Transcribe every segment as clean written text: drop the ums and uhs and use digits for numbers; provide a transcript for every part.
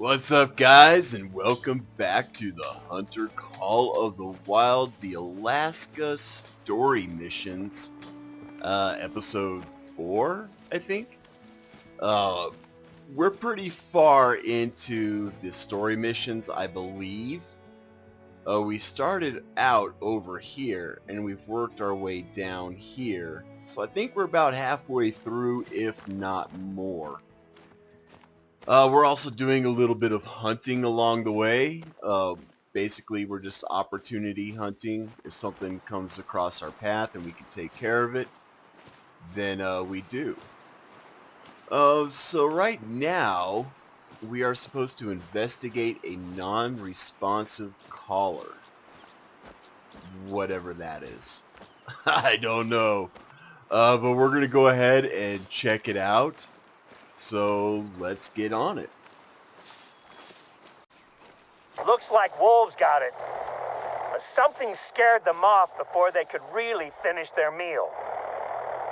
What's up, guys, and welcome back to the Hunter Call of the Wild, the Alaska Story Missions, episode 4, I think. We're pretty far into the story missions, I believe. We started out over here, and we've worked our way down here. So I think we're about halfway through, if not more. We're also doing a little bit of hunting along the way. Basically, we're just opportunity hunting. If something comes across our path and we can take care of it, then we do. So right now, we are supposed to investigate a non-responsive caller. Whatever that is. I don't know. But we're going to go ahead and check it out. So let's get on it. Looks like wolves got it. But something scared them off before they could really finish their meal.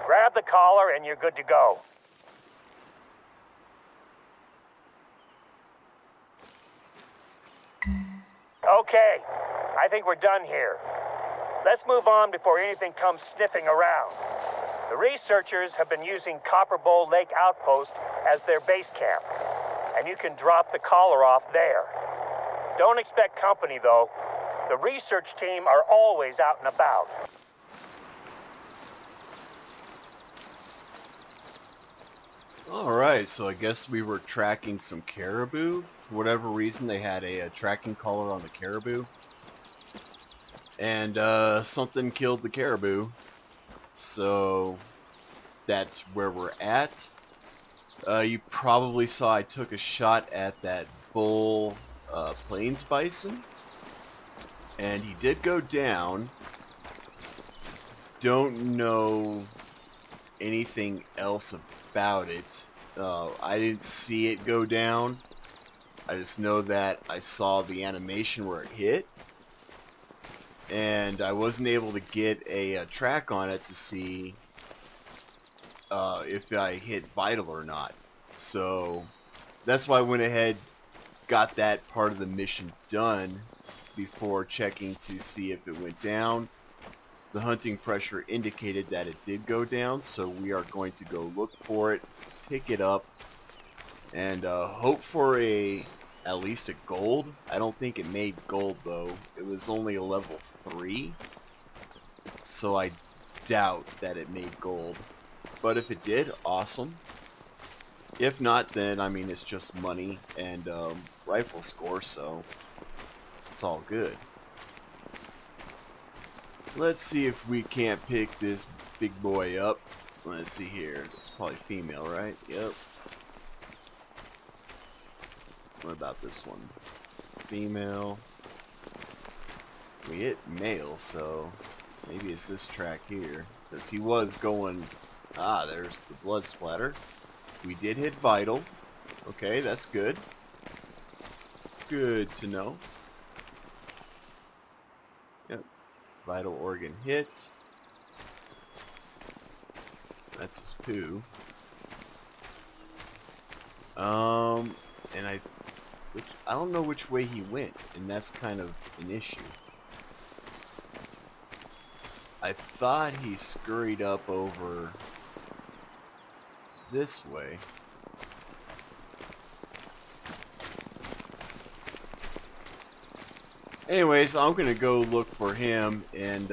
Grab the collar and you're good to go. Okay, I think we're done here. Let's move on before anything comes sniffing around. The researchers have been using Copper Bowl Lake Outpost as their base camp, and you can drop the collar off there. Don't expect company, though. The research team are always out and about. Alright, so I guess we were tracking some caribou. For whatever reason, they had a tracking collar on the caribou. And something killed the caribou. So that's where we're at. You probably saw I took a shot at that bull plains bison. And he did go down. Don't know anything else about it. I didn't see it go down. I just know that I saw the animation where it hit. And I wasn't able to get a track on it to see if I hit vital or not. So that's why I went ahead, got that part of the mission done before checking to see if it went down. The hunting pressure indicated that it did go down, so we are going to go look for it, pick it up, and hope for at least a gold. I don't think it made gold though. It was only a level 3, so I doubt that it made gold. But if it did, awesome. If not, then I mean it's just money and rifle score, so it's all good. Let's see if we can't pick this big boy up. Let's see here. It's probably female, right? Yep. What about this one? Female. We hit male, so maybe it's this track here. Because he was going... Ah, there's the blood splatter. We did hit vital. Okay, that's good. Good to know. Yep. Vital organ hit. That's his poo. And I don't know which way he went, and that's kind of an issue. I thought he scurried up over this way. Anyways, I'm gonna go look for him, and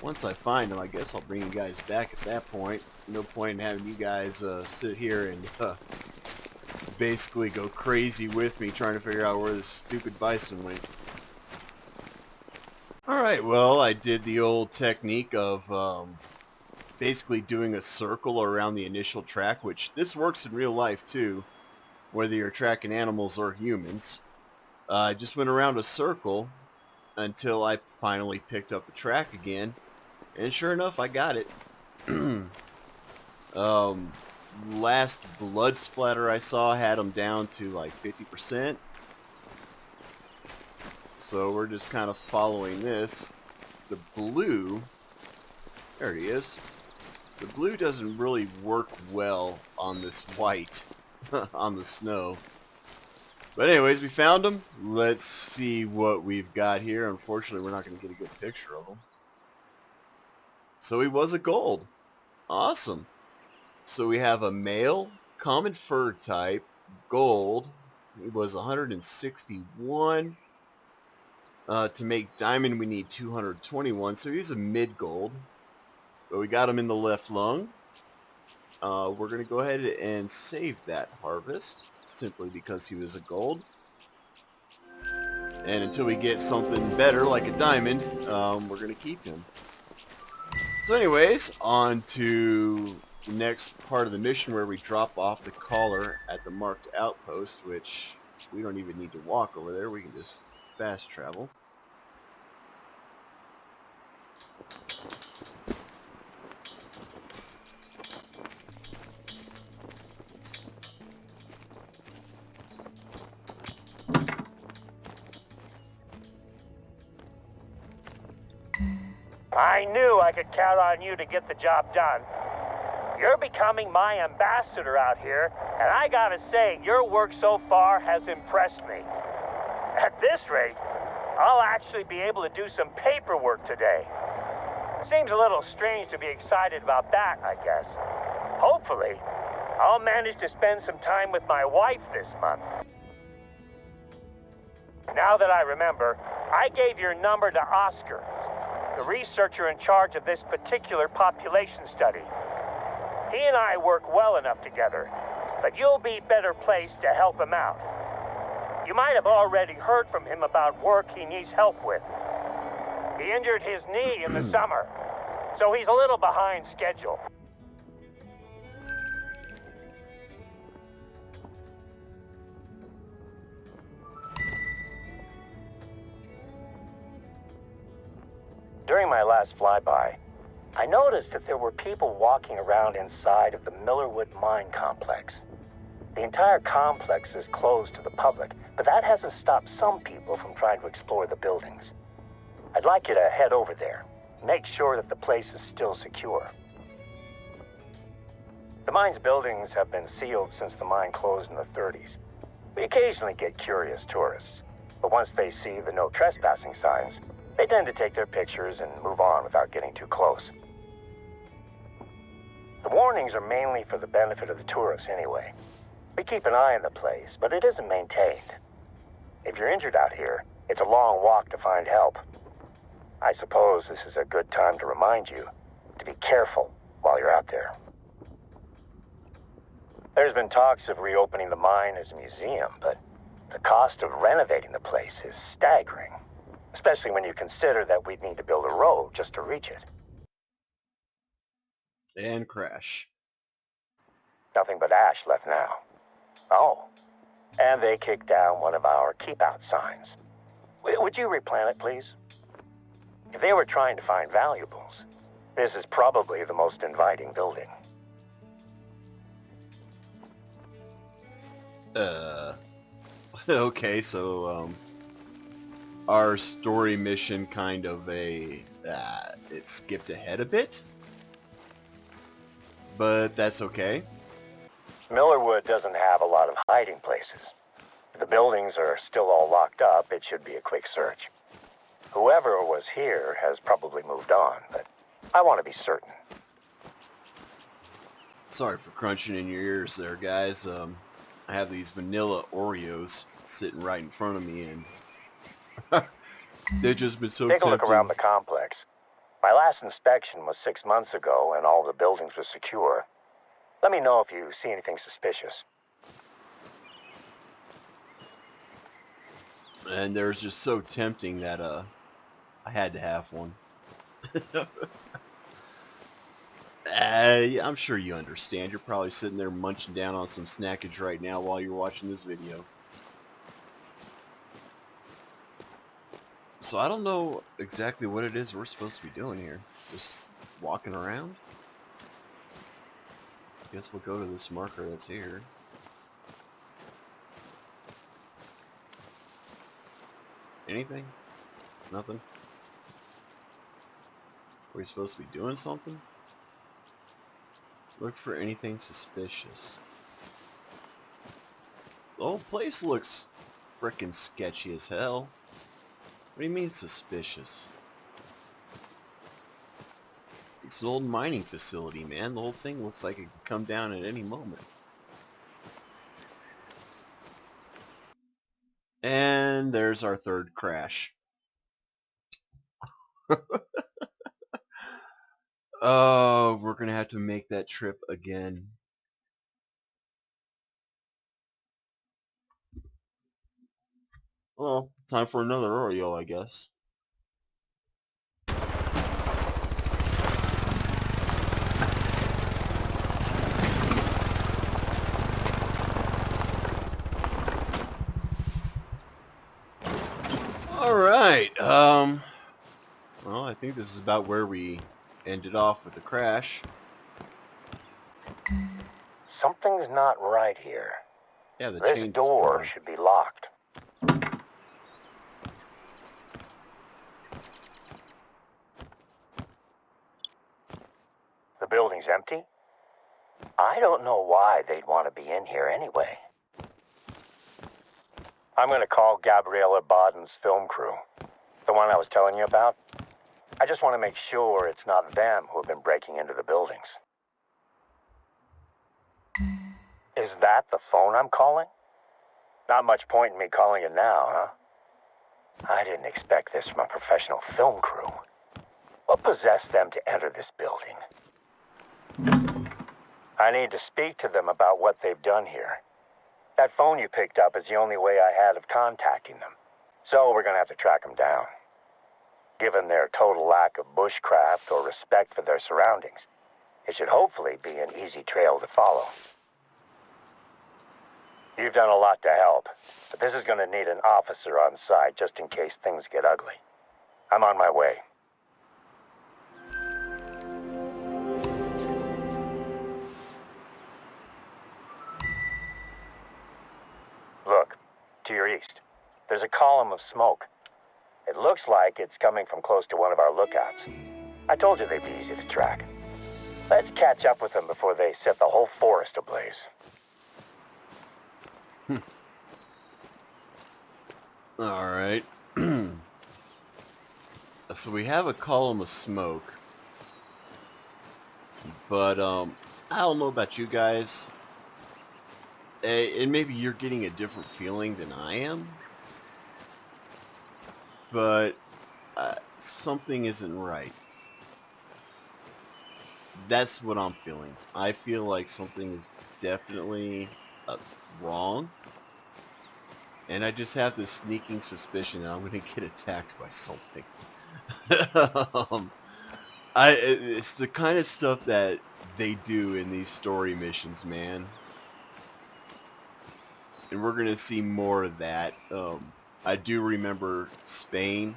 once I find him, I guess I'll bring you guys back at that point. No point in having you guys sit here and basically go crazy with me trying to figure out where this stupid bison went. Alright, well, I did the old technique of basically doing a circle around the initial track, which this works in real life too, whether you're tracking animals or humans. I just went around a circle until I finally picked up the track again, and sure enough, I got it. Last blood splatter I saw had him down to like 50%. So we're just kind of following this. The blue, there he is. The blue doesn't really work well on this white, on the snow. But anyways, we found him. Let's see what we've got here. Unfortunately, we're not going to get a good picture of him. So he was a gold. Awesome. So we have a male, common fur type, gold. He was 161. To make diamond, we need 221. So he's a mid-gold. But we got him in the left lung. We're going to go ahead and save that harvest, simply because he was a gold. And until we get something better, like a diamond, we're going to keep him. So anyways, on to the next part of the mission where we drop off the caller at the marked outpost, which we don't even need to walk over there. We can just fast travel. I knew I could count on you to get the job done. You're becoming my ambassador out here, and I gotta say, your work so far has impressed me. At this rate, I'll actually be able to do some paperwork today. Seems a little strange to be excited about that, I guess. Hopefully, I'll manage to spend some time with my wife this month. Now that I remember, I gave your number to Oscar, the researcher in charge of this particular population study. He and I work well enough together, but you'll be better placed to help him out. You might have already heard from him about work he needs help with. He injured his knee in the summer, so he's a little behind schedule. During my last flyby, I noticed that there were people walking around inside of the Millerwood Mine Complex. The entire complex is closed to the public, but that hasn't stopped some people from trying to explore the buildings. I'd like you to head over there. Make sure that the place is still secure. The mine's buildings have been sealed since the mine closed in the 30s. We occasionally get curious tourists, but once they see the no trespassing signs, they tend to take their pictures and move on without getting too close. The warnings are mainly for the benefit of the tourists anyway. We keep an eye on the place, but it isn't maintained. If you're injured out here, it's a long walk to find help. I suppose this is a good time to remind you to be careful while you're out there. There's been talks of reopening the mine as a museum, but the cost of renovating the place is staggering, especially when you consider that we'd need to build a road just to reach it. And crash. Nothing but ash left now. Oh, and they kicked down one of our keep-out signs. Would you replant it, please? If they were trying to find valuables, this is probably the most inviting building. Okay, so, our story mission kind of it skipped ahead a bit, but that's okay. Millerwood doesn't have a lot of hiding places. If the buildings are still all locked up, it should be a quick search. Whoever was here has probably moved on, but I want to be certain. Sorry for crunching in your ears there, guys. I have these vanilla Oreos sitting right in front of me, and they've just been so Take a tempting. look around the complex. My last inspection was 6 months ago, and all the buildings were secure. Let me know if you see anything suspicious. And they're just so tempting that I had to have one. Yeah, I'm sure you understand. You're probably sitting there munching down on some snackage right now while you're watching this video. So I don't know exactly what it is we're supposed to be doing here. Just walking around? Guess we'll go to this marker that's here. Anything? Nothing? Are we supposed to be doing something? Look for anything suspicious. The whole place looks frickin' sketchy as hell. What do you mean suspicious? It's an old mining facility, man. The whole thing looks like it could come down at any moment. And there's our third crash. Oh, we're gonna have to make that trip again. Well, time for another Oreo, I guess. Alright, well, I think this is about where we ended off with the crash. Something's not right here. Yeah, the This chain's door gone. should be locked. The building's empty? I don't know why they'd want to be in here anyway. I'm going to call Gabriella Baden's film crew. The one I was telling you about. I just want to make sure it's not them who have been breaking into the buildings. Is that the phone I'm calling? Not much point in me calling it now, huh? I didn't expect this from a professional film crew. What possessed them to enter this building? I need to speak to them about what they've done here. That phone you picked up is the only way I had of contacting them. So we're gonna have to track them down. Given their total lack of bushcraft or respect for their surroundings, it should hopefully be an easy trail to follow. You've done a lot to help, but this is gonna need an officer on site just in case things get ugly. I'm on my way. Look, to your east, there's a column of smoke. It looks like it's coming from close to one of our lookouts. I told you they'd be easy to track. Let's catch up with them before they set the whole forest ablaze. Alright. So we have a column of smoke. But, I don't know about you guys. And maybe you're getting a different feeling than I am. But, something isn't right. That's what I'm feeling. I feel like something is definitely wrong. And I just have this sneaking suspicion that I'm going to get attacked by something. It's the kind of stuff that they do in these story missions, man. And we're going to see more of that. I do remember Spain.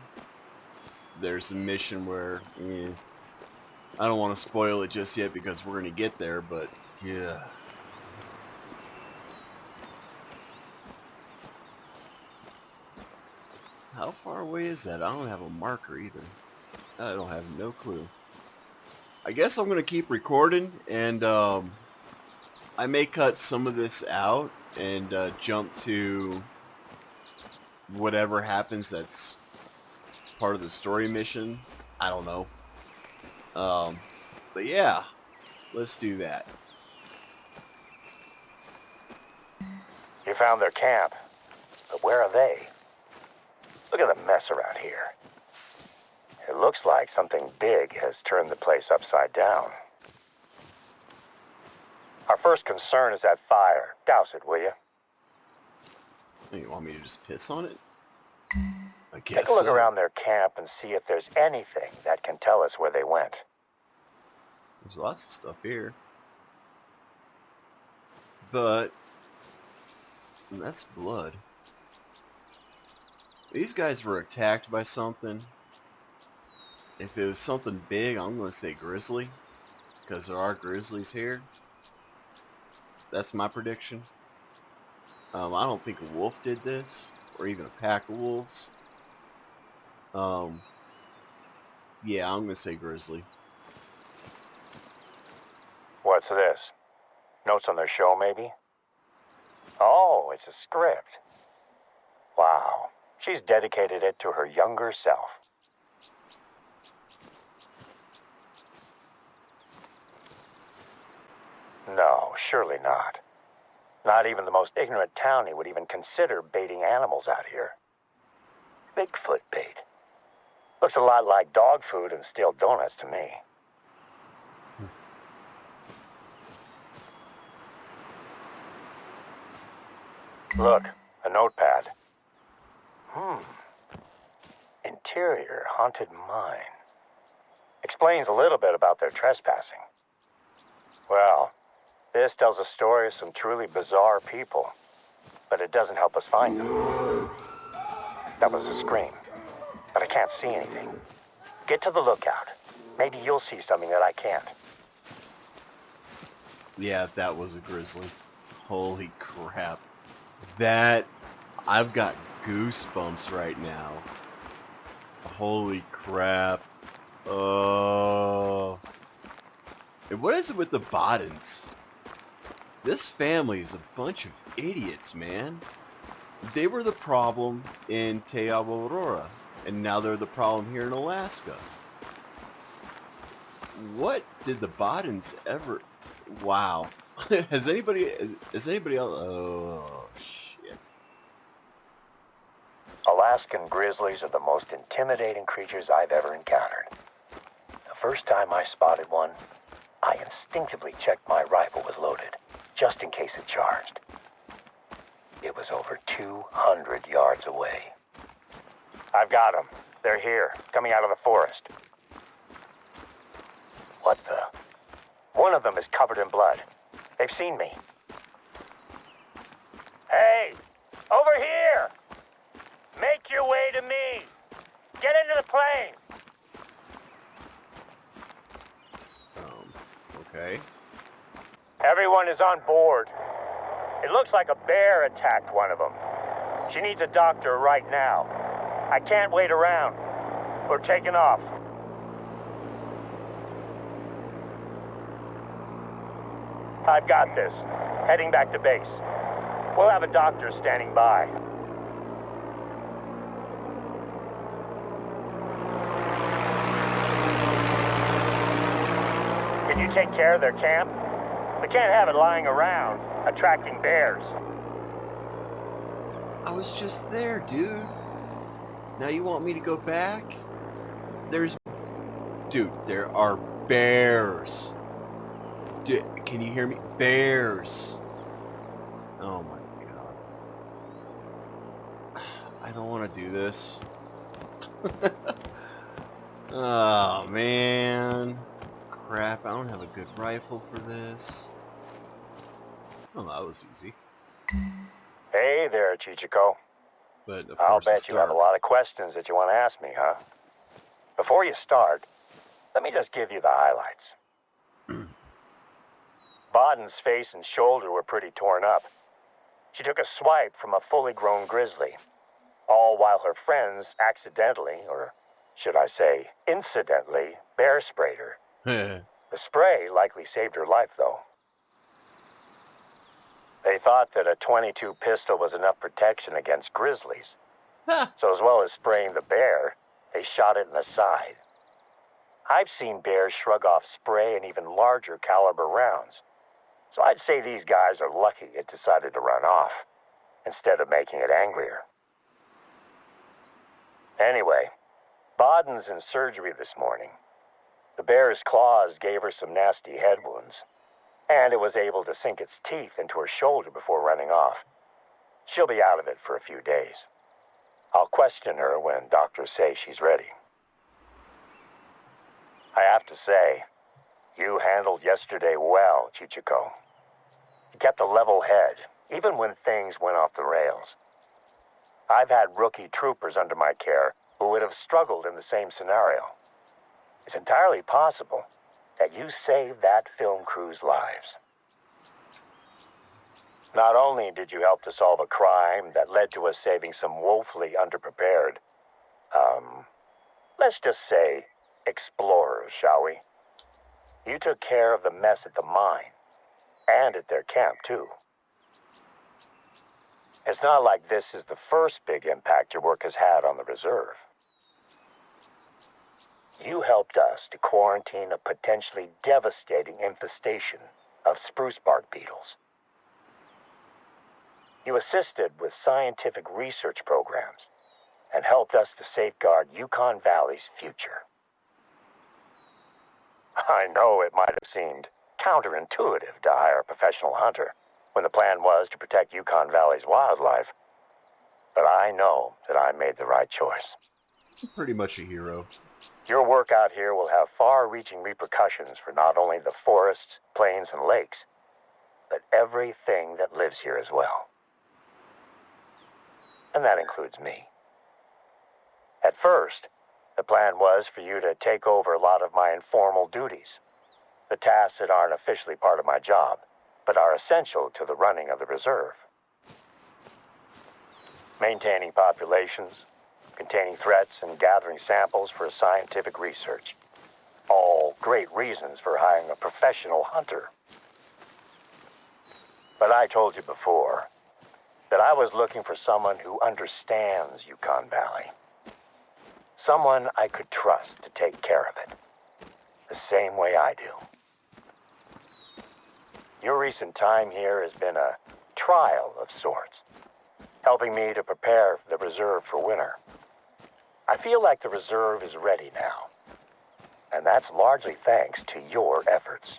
There's a mission where... I don't want to spoil it just yet because we're going to get there, but yeah. How far away is that? I don't have a marker either. I don't have no clue. I guess I'm going to keep recording, and I may cut some of this out and jump to whatever happens that's part of the story mission. I don't know. But yeah, let's do that. You found their camp, but where are they? Look at the mess around here. It looks like something big has turned the place upside down. Our first concern is that fire. Douse it, will you? You want me to just piss on it? I guess Take a look so. around their camp and see if there's anything that can tell us where they went. There's lots of stuff here. But that's blood. These guys were attacked by something. If it was something big, I'm going to say grizzly. Because there are grizzlies here. That's my prediction. I don't think a wolf did this. Or even a pack of wolves. Yeah, I'm going to say grizzly. What's this? Notes on their show, maybe? Oh, it's a script. Wow. She's dedicated it to her younger self. No, surely not. Not even the most ignorant townie would even consider baiting animals out here. Bigfoot bait. Looks a lot like dog food and stale donuts to me. Look, a notepad. Interior haunted mine. Explains a little bit about their trespassing. Well, this tells a story of some truly bizarre people, but it doesn't help us find them. That was a scream, but I can't see anything. Get to the lookout. Maybe you'll see something that I can't. Yeah, that was a grizzly. Holy crap. That... I've got goosebumps right now. Holy crap. Oh. And what is it with the Boddens? This family's a bunch of idiots, man. They were the problem in Te Aurora, and now they're the problem here in Alaska. What did the Boddens ever... Wow. Has anybody else... Oh, shit. Alaskan grizzlies are the most intimidating creatures I've ever encountered. The first time I spotted one, I instinctively checked my rifle was loaded, just in case it charged. It was over 200 yards away. I've got them. They're here, coming out of the forest. What the? One of them is covered in blood. They've seen me. Hey! Over here! Make your way to me! Get into the plane! Okay. Everyone is on board. It looks like a bear attacked one of them. She needs a doctor right now. I can't wait around. We're taking off. I've got this. Heading back to base. We'll have a doctor standing by. Can you take care of their camp? We can't have it lying around, attracting bears. I was just there, dude. Now you want me to go back? Dude, there are bears. Dude, can you hear me? Bears. Oh my god. I don't want to do this. Oh man. Crap, I don't have a good rifle for this. Oh, that was easy. Hey there, Chichiko. But of I'll course, bet you have a lot of questions that you want to ask me, huh? Before you start, let me just give you the highlights. Boden's face and shoulder were pretty torn up. She took a swipe from a fully grown grizzly, all while her friends accidentally, or should I say incidentally, bear sprayed her. The spray likely saved her life, though. They thought that a .22 pistol was enough protection against grizzlies. So as well as spraying the bear, they shot it in the side. I've seen bears shrug off spray and even larger caliber rounds. So I'd say these guys are lucky it decided to run off, instead of making it angrier. Anyway, Boden's in surgery this morning. The bear's claws gave her some nasty head wounds, and it was able to sink its teeth into her shoulder before running off. She'll be out of it for a few days. I'll question her when doctors say she's ready. I have to say, you handled yesterday well, Chichiko. You kept a level head, even when things went off the rails. I've had rookie troopers under my care who would have struggled in the same scenario. It's entirely possible that you saved that film crew's lives. Not only did you help to solve a crime that led to us saving some woefully underprepared, let's just say, explorers, shall we? You took care of the mess at the mine, and at their camp, too. It's not like this is the first big impact your work has had on the reserve. You helped us to quarantine a potentially devastating infestation of spruce bark beetles. You assisted with scientific research programs and helped us to safeguard Yukon Valley's future. I know it might have seemed counterintuitive to hire a professional hunter when the plan was to protect Yukon Valley's wildlife, but I know that I made the right choice. Pretty much a hero. Your work out here will have far-reaching repercussions for not only the forests, plains, and lakes, but everything that lives here as well. And that includes me. At first, the plan was for you to take over a lot of my informal duties, the tasks that aren't officially part of my job, but are essential to the running of the reserve. Maintaining populations, containing threats, and gathering samples for scientific research. All great reasons for hiring a professional hunter. But I told you before that I was looking for someone who understands Yukon Valley. Someone I could trust to take care of it, the same way I do. Your recent time here has been a trial of sorts, helping me to prepare the reserve for winter. I feel like the reserve is ready now, and that's largely thanks to your efforts.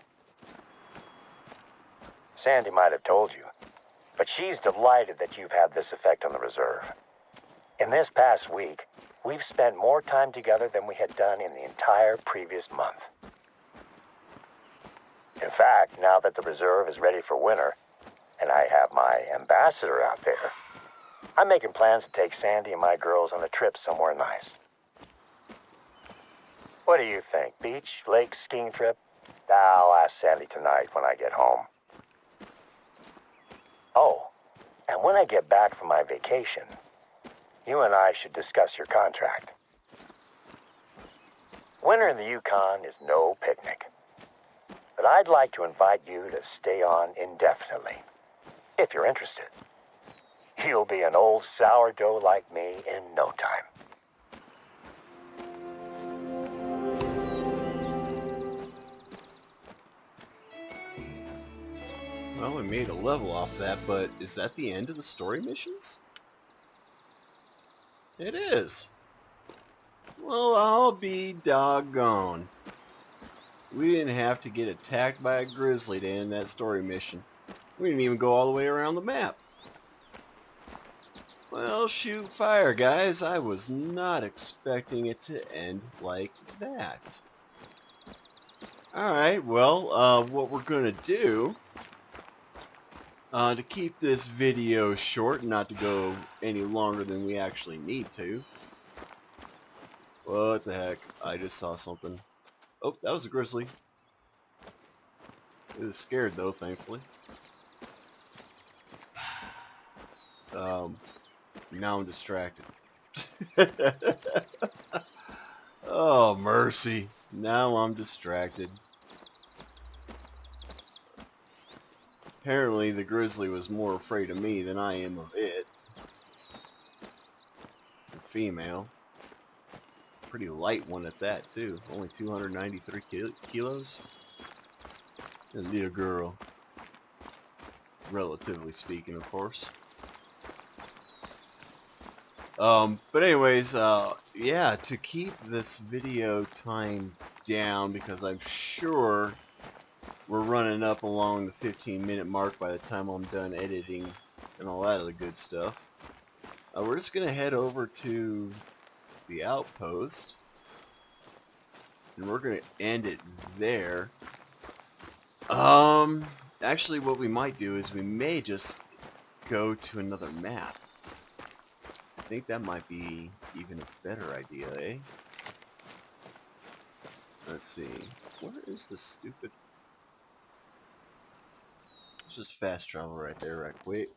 Sandy might have told you, but she's delighted that you've had this effect on the reserve. In this past week, we've spent more time together than we had done in the entire previous month. In fact, now that the reserve is ready for winter, and I have my ambassador out there, I'm making plans to take Sandy and my girls on a trip somewhere nice. What do you think? Beach, lake, skiing trip? I'll ask Sandy tonight when I get home. Oh, and when I get back from my vacation, you and I should discuss your contract. Winter in the Yukon is no picnic, but I'd like to invite you to stay on indefinitely, if you're interested. You'll be an old sourdough like me in no time. Well, we made a level off that, but is that the end of the story missions? It is. Well, I'll be doggone. We didn't have to get attacked by a grizzly to end that story mission. We didn't even go all the way around the map. Well, shoot fire, guys. I was not expecting it to end like that. Alright, well, what we're going to do, to keep this video short, not to go any longer than we actually need to. What the heck? I just saw something. Oh, that was a grizzly. It was scared though, thankfully. Now I'm distracted. Oh, mercy. Now I'm distracted. Apparently the grizzly was more afraid of me than I am of it. A female. Pretty light one at that, too. Only 293 kilos. A little girl. Relatively speaking, of course. But anyways, yeah, to keep this video time down, because I'm sure we're running up along the 15-minute mark by the time I'm done editing and all that other good stuff. We're just going to head over to the outpost, and we're going to end it there. Actually what we might do is we may just go to another map. I think that might be even a better idea, eh? Let's see. Where is this stupid... Let's just fast travel right there right quick.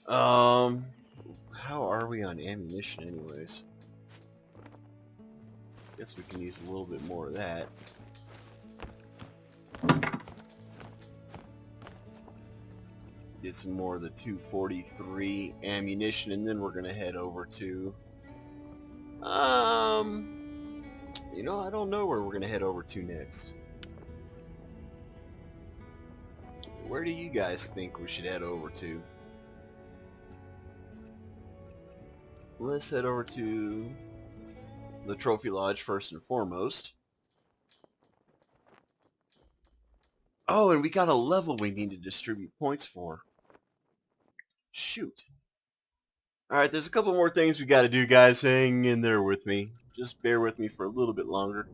How are we on ammunition anyways? Guess we can use a little bit more of that. Did get some more of the 243 ammunition, and then we're gonna head over to you know, I don't know where we're gonna head over to next. Where do you guys think we should head over to? Let's head over to the Trophy Lodge first and foremost. Oh, and we got a level we need to distribute points for. Shoot. Alright, there's a couple more things we gotta do, guys. Hang in there with me. Just bear with me for a little bit longer.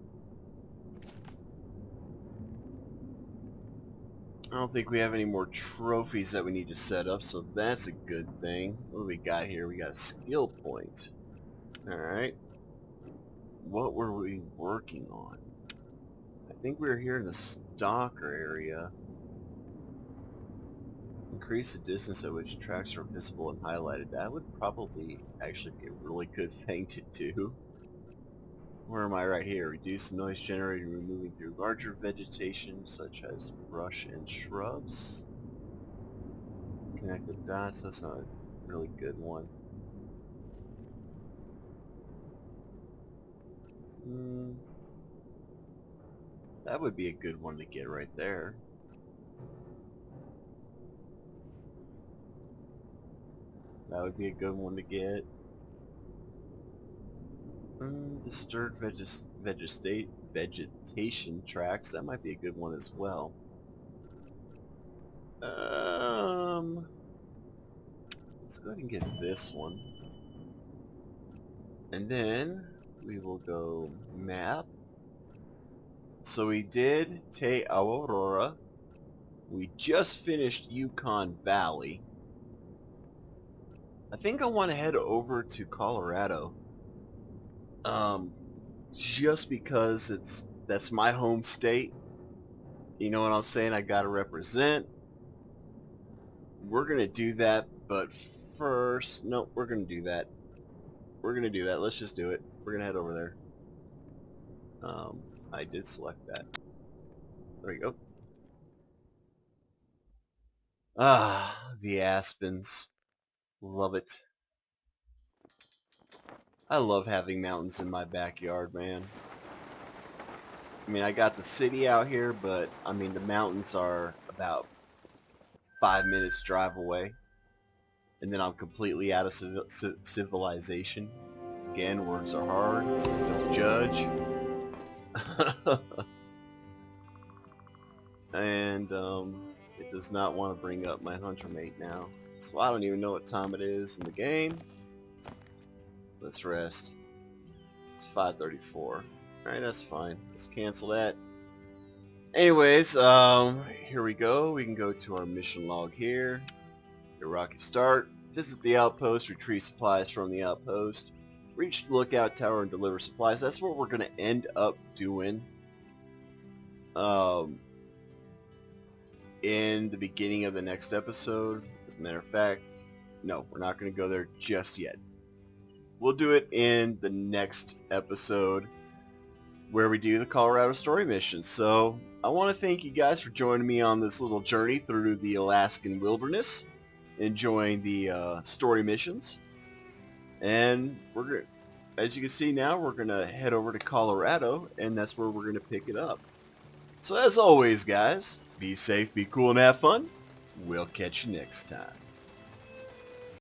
I don't think we have any more trophies that we need to set up, so that's a good thing. What do we got here? We got a skill point. Alright. What were we working on? I think we were here in the stalker area. Increase the distance at which tracks are visible and highlighted. That would probably actually be a really good thing to do. Where am I? Right here. Reduce the noise generated removing through larger vegetation such as brush and shrubs. Connect the dots. That's not a really good one. That would be a good one to get right there. That would be a good one to get. Disturbed vegetation tracks. That might be a good one as well. Let's go ahead and get this one. And then we will go map. So we did Te Aurora. We just finished Yukon Valley. I think I want to head over to Colorado. Just because that's my home state. You know what I'm saying? I gotta represent. We're gonna do that, but first, no, we're gonna do that. We're gonna do that. Let's just do it. We're gonna head over there. I did select that. There we go. Ah, the Aspens. Love it. I love having mountains in my backyard, man. I mean, I got the city out here, but I mean, the mountains are about 5 minutes drive away. And then I'm completely out of civilization. Again, words are hard. Don't judge. And it does not want to bring up my hunter mate now. So I don't even know what time it is in the game. Let's rest. It's 5:34. Alright, that's fine. Let's cancel that. Anyways, here we go. We can go to our mission log here. Your rocky start. Visit the outpost, retrieve supplies from the outpost. Reach the lookout tower and deliver supplies. That's what we're going to end up doing. In the beginning of the next episode. As a matter of fact, no, we're not going to go there just yet. We'll do it in the next episode where we do the Colorado story mission. So I want to thank you guys for joining me on this little journey through the Alaskan wilderness, enjoying the story missions. And we're gonna, as you can see now, we're gonna head over to Colorado, and that's where we're gonna pick it up. So as always, guys, be safe, be cool, and have fun. We'll catch you next time.